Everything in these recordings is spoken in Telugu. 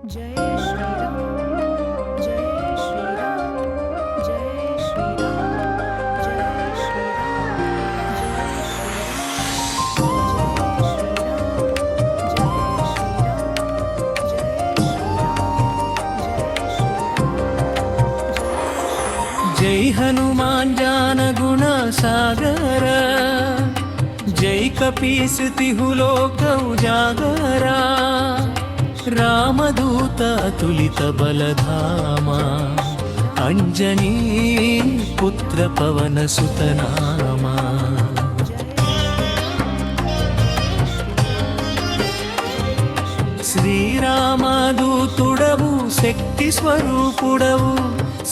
जय श्री राम जय श्री राम जय श्री राम जय श्री राम जय जय हनुमान ज्ञान गुण सागर जय कपीस तिहु लोक उजागरा रामदूत अतुलित बलधामा अंजनी पुत्र पवन सुत नामा శ్రీరామదూతుడవు శక్తి స్వరూపుడవు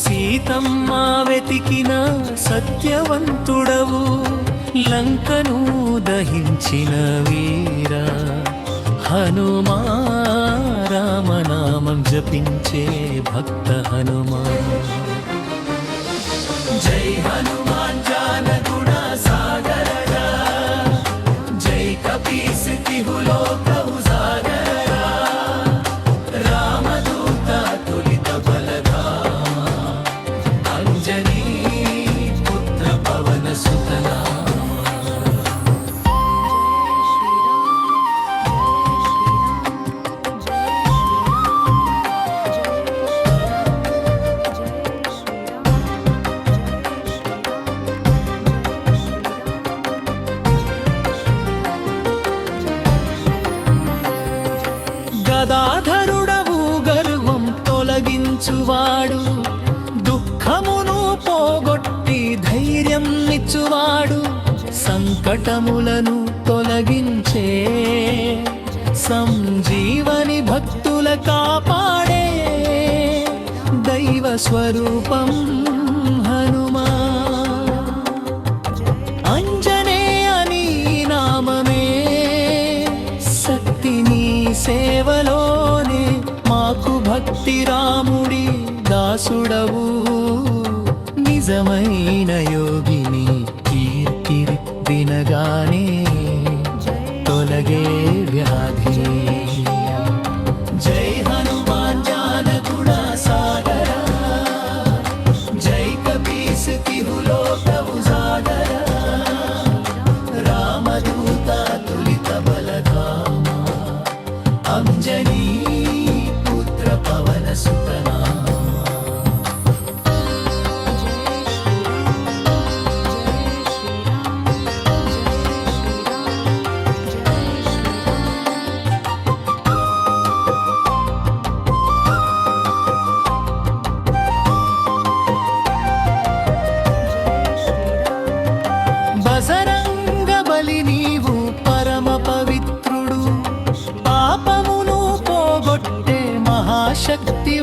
సీతమ్మ వెతికిన సత్యవంతుడవు లంకను దహించిన వీర హనుమా రామనామం జపించే భక్త హనుమా జై హనుమాన్ జాన గుణ సాగర జై కపీస్ తిహు లోక ఉజాగర రామదూత తులిత బలధామ అంజనీ పుత్ర పవన సుత గదాధరుడవు గర్వం తొలగించువాడు దుఃఖమును పోగొట్టి ధైర్యం ఇచ్చువాడు సంకటములను తొలగించే సంజీవని భక్తుల కాపాడే దైవ స్వరూపం హనుమా అంజనేయని నామమే శక్తిని సేవలోనే మాకు భక్తి రాముడి దాసుడవు నిజమైన యోగిని కీర్తి వినగానే తొలగే వ్యాధి జై హనుమాన్ జాన గుణ సాగర జై కపీస్ తిహు లోక ఉజాగర రామదూత తులిత బలధామ అంజనీ పుత్ర పవన సుత బజరంగ బలి నీవు పరమ పవిత్రుడు పాపమును పోగొట్టే మహాశక్తి